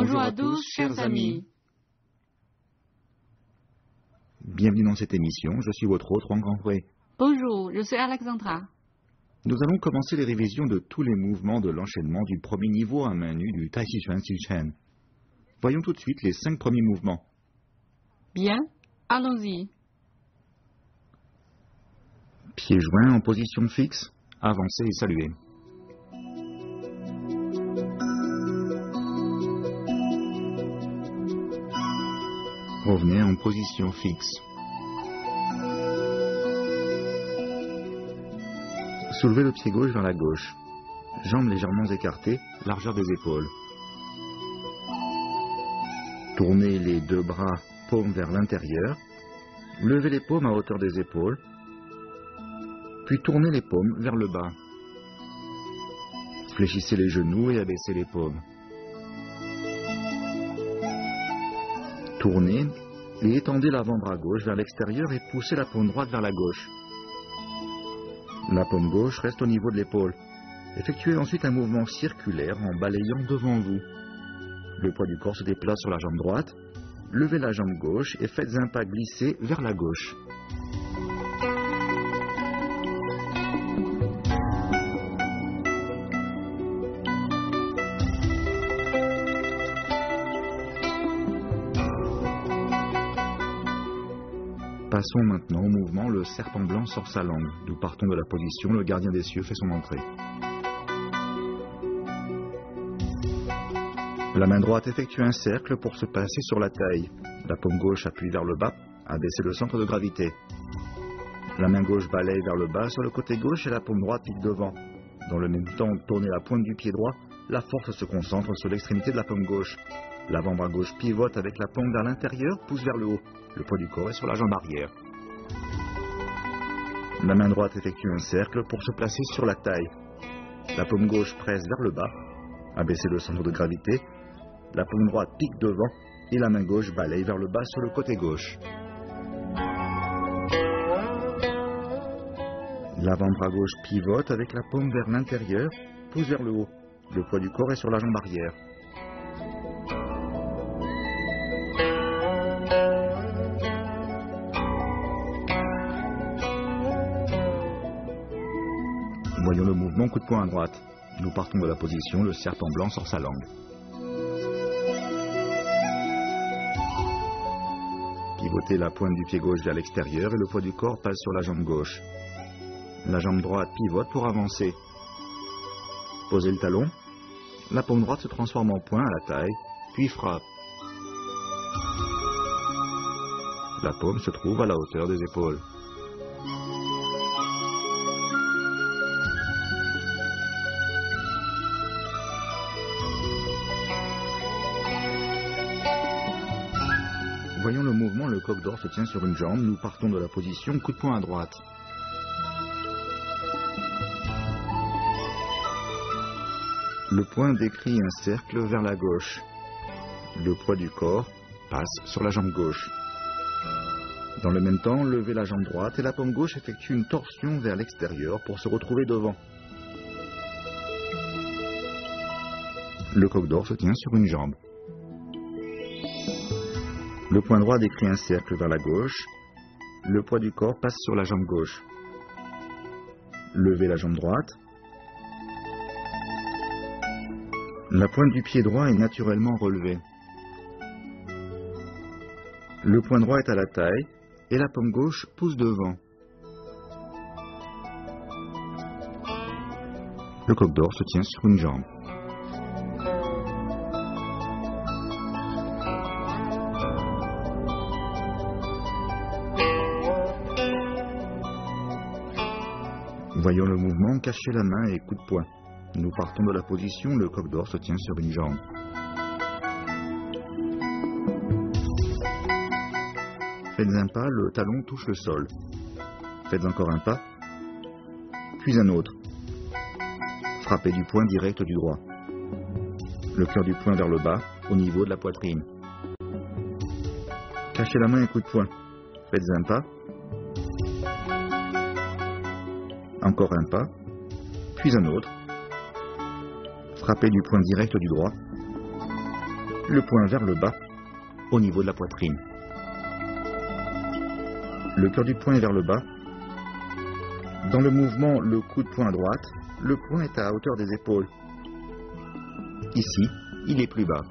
Bonjour à tous, chers amis. Bienvenue dans cette émission, je suis votre hôte, Juan Grandpré. Bonjour, je suis Alexandra. Nous allons commencer les révisions de tous les mouvements de l'enchaînement du premier niveau à main nue du Tai Chi Chuan Si Chen. Voyons tout de suite les 5 premiers mouvements. Bien, allons-y. Pieds joints en position fixe, avancez et saluez. Revenez en position fixe. Soulevez le pied gauche vers la gauche. Jambes légèrement écartées, largeur des épaules. Tournez les 2 bras, paumes vers l'intérieur. Levez les paumes à hauteur des épaules. Puis tournez les paumes vers le bas. Fléchissez les genoux et abaissez les paumes. Tournez et étendez l'avant-bras gauche vers l'extérieur et poussez la paume droite vers la gauche. La paume gauche reste au niveau de l'épaule. Effectuez ensuite un mouvement circulaire en balayant devant vous. Le poids du corps se déplace sur la jambe droite. Levez la jambe gauche et faites un pas glissé vers la gauche. Passons maintenant au mouvement le serpent blanc sort sa langue. Nous partons de la position, le gardien des cieux fait son entrée. La main droite effectue un cercle pour se placer sur la taille. La paume gauche appuie vers le bas, abaissez le centre de gravité. La main gauche balaye vers le bas sur le côté gauche et la paume droite pique devant. Dans le même temps, tournez la pointe du pied droit, la force se concentre sur l'extrémité de la paume gauche. L'avant-bras gauche pivote avec la paume vers l'intérieur, pousse vers le haut. Le poids du corps est sur la jambe arrière. La main droite effectue un cercle pour se placer sur la taille. La paume gauche presse vers le bas, abaissez le centre de gravité. La paume droite pique devant et la main gauche balaye vers le bas sur le côté gauche. L'avant-bras gauche pivote avec la paume vers l'intérieur, pousse vers le haut. Le poids du corps est sur la jambe arrière. Voyons le mouvement coup de poing à droite. Nous partons de la position, le serpent blanc sort sa langue. Pivotez la pointe du pied gauche vers l'extérieur et le poids du corps passe sur la jambe gauche. La jambe droite pivote pour avancer. Posez le talon. La paume droite se transforme en poing à la taille, puis frappe. La paume se trouve à la hauteur des épaules. Voyons le mouvement, le coq d'or se tient sur une jambe, nous partons de la position coup de poing à droite. Le poing décrit un cercle vers la gauche. Le poids du corps passe sur la jambe gauche. Dans le même temps, levez la jambe droite et la paume gauche effectue une torsion vers l'extérieur pour se retrouver devant. Le coq d'or se tient sur une jambe. Le poing droit décrit un cercle vers la gauche. Le poids du corps passe sur la jambe gauche. Levez la jambe droite. La pointe du pied droit est naturellement relevée. Le poing droit est à la taille et la paume gauche pousse devant. Le coq d'or se tient sur une jambe. Voyons le mouvement, cachez la main et coup de poing. Nous partons de la position, le coq d'or se tient sur une jambe. Faites un pas, le talon touche le sol. Faites encore un pas, puis un autre. Frappez du poing direct du droit. Le cœur du poing vers le bas, au niveau de la poitrine. Cachez la main et coup de poing. Faites un pas. Encore un pas, puis un autre. Frappez du poing direct du droit. le poing vers le bas, au niveau de la poitrine. Le cœur du poing est vers le bas. Dans le mouvement, le coup de poing à droite, le poing est à hauteur des épaules. Ici, il est plus bas.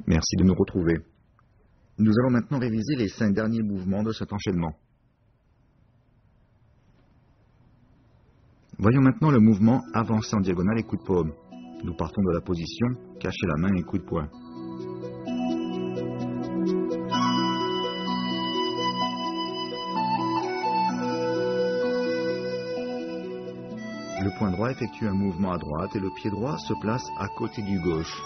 Merci de nous retrouver. Nous allons maintenant réviser les 5 derniers mouvements de cet enchaînement. Voyons maintenant le mouvement avancer en diagonale et coup de paume. Nous partons de la position cacher la main et coup de poing. Le poing droit effectue un mouvement à droite et le pied droit se place à côté du gauche.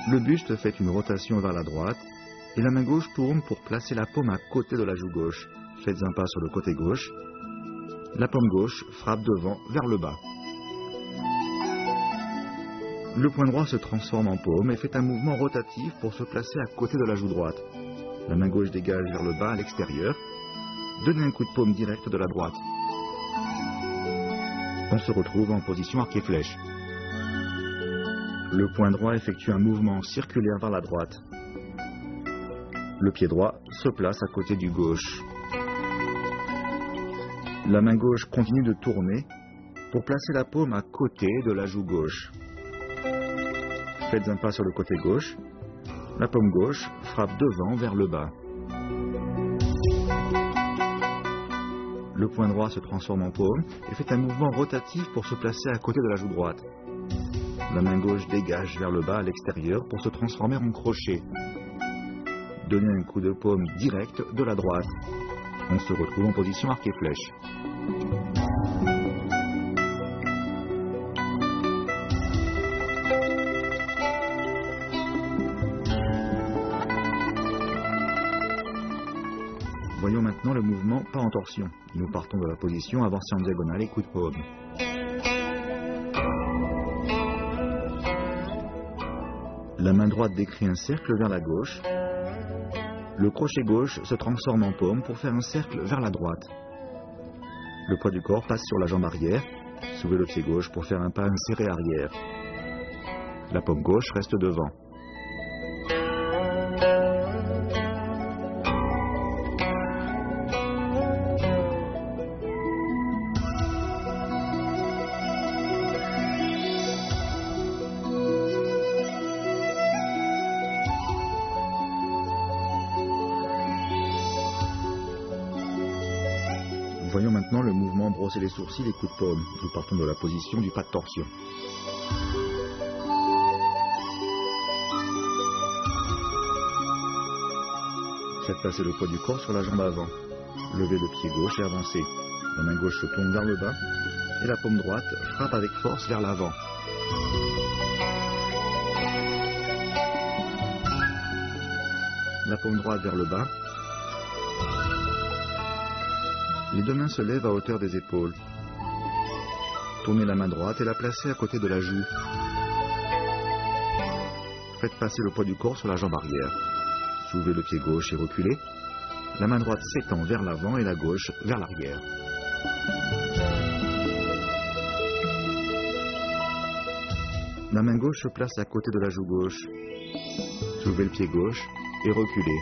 Le buste fait une rotation vers la droite et la main gauche tourne pour placer la paume à côté de la joue gauche. Faites un pas sur le côté gauche. La paume gauche frappe devant vers le bas. Le poing droit se transforme en paume et fait un mouvement rotatif pour se placer à côté de la joue droite. La main gauche dégage vers le bas à l'extérieur. Donnez un coup de paume direct de la droite. On se retrouve en position arc et flèche. Le poing droit effectue un mouvement circulaire vers la droite. Le pied droit se place à côté du gauche. La main gauche continue de tourner pour placer la paume à côté de la joue gauche. Faites un pas sur le côté gauche. La paume gauche frappe devant vers le bas. Le poing droit se transforme en paume et fait un mouvement rotatif pour se placer à côté de la joue droite. La main gauche dégage vers le bas à l'extérieur pour se transformer en crochet. Donnez un coup de paume direct de la droite. On se retrouve en position arc et flèche. Voyons maintenant le mouvement pas en torsion. Nous partons de la position avancée en diagonale et coup de paume. La main droite décrit un cercle vers la gauche. Le crochet gauche se transforme en paume pour faire un cercle vers la droite. Le poids du corps passe sur la jambe arrière. Soulevez le pied gauche pour faire un pas inséré arrière. La paume gauche reste devant. Voyons maintenant le mouvement brosser les sourcils et coup de paume. Nous partons de la position du pas de torsion. Faites passer le poids du corps sur la jambe avant. Levez le pied gauche et avancez. La main gauche se tourne vers le bas et la paume droite frappe avec force vers l'avant. La paume droite vers le bas. Les deux mains se lèvent à hauteur des épaules. Tournez la main droite et la placez à côté de la joue. Faites passer le poids du corps sur la jambe arrière. Soulevez le pied gauche et reculez. La main droite s'étend vers l'avant et la gauche vers l'arrière. La main gauche se place à côté de la joue gauche. Soulevez le pied gauche et reculez.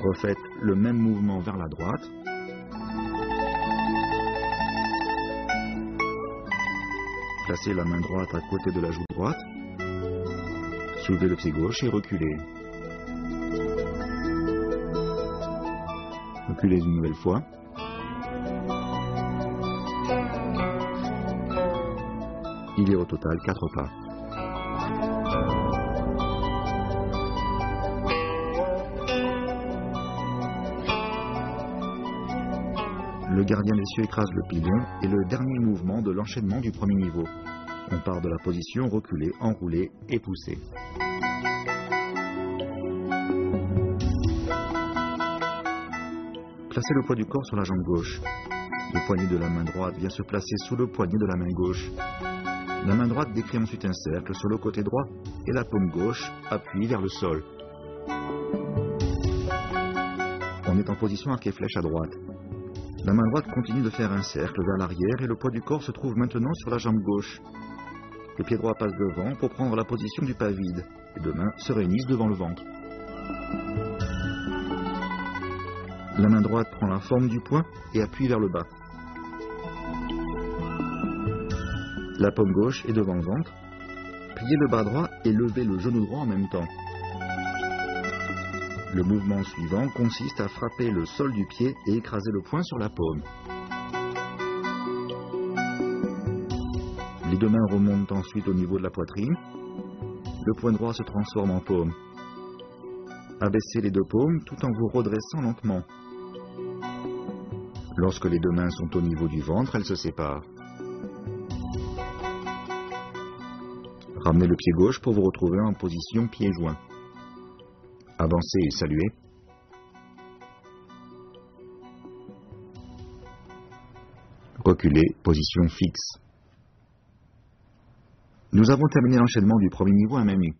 Refaites le même mouvement vers la droite. Placez la main droite à côté de la joue droite. Soulevez le pied gauche et reculez. Reculez une nouvelle fois. Il y a au total 4 pas. Le gardien des cieux écrase le pilion et le dernier mouvement de l'enchaînement du premier niveau. On part de la position reculée, enroulée et poussée. Placez le poids du corps sur la jambe gauche. Le poignet de la main droite vient se placer sous le poignet de la main gauche. La main droite décrit ensuite un cercle sur le côté droit et la paume gauche appuie vers le sol. On est en position arc et flèche à droite. La main droite continue de faire un cercle vers l'arrière et le poids du corps se trouve maintenant sur la jambe gauche. Le pied droit passe devant pour prendre la position du pas vide. Les deux mains se réunissent devant le ventre. La main droite prend la forme du poing et appuie vers le bas. La paume gauche est devant le ventre. Pliez le bras droit et levez le genou droit en même temps. Le mouvement suivant consiste à frapper le sol du pied et écraser le poing sur la paume. Les deux mains remontent ensuite au niveau de la poitrine. Le poing droit se transforme en paume. Abaissez les deux paumes tout en vous redressant lentement. Lorsque les deux mains sont au niveau du ventre, elles se séparent. Ramenez le pied gauche pour vous retrouver en position pieds joints. Avancez et saluez. Reculez, position fixe. Nous avons terminé l'enchaînement du premier niveau à main nue.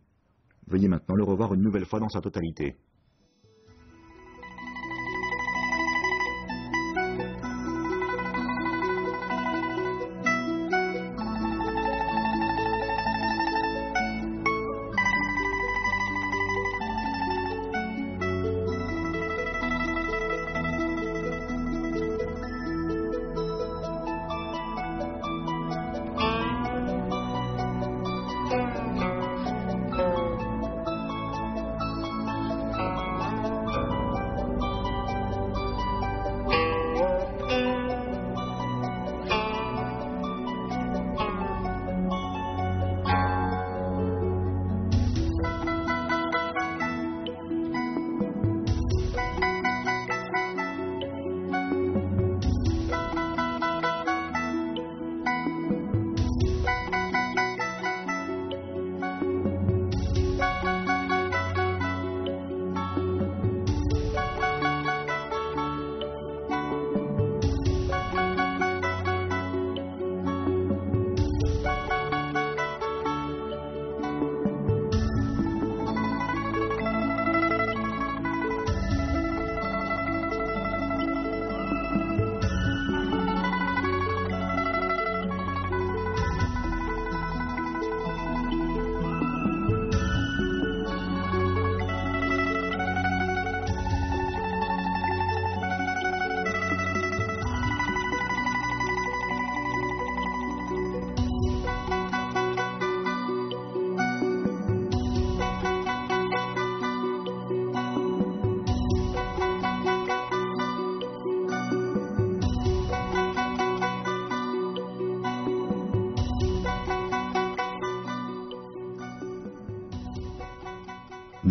Veuillez maintenant le revoir une nouvelle fois dans sa totalité.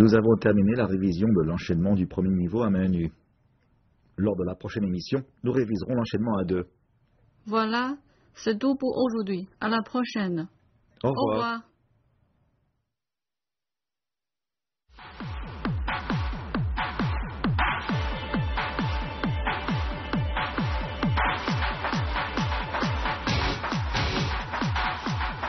Nous avons terminé la révision de l'enchaînement du premier niveau à main nue. Lors de la prochaine émission, nous réviserons l'enchaînement à deux. Voilà, c'est tout pour aujourd'hui. À la prochaine. Au revoir.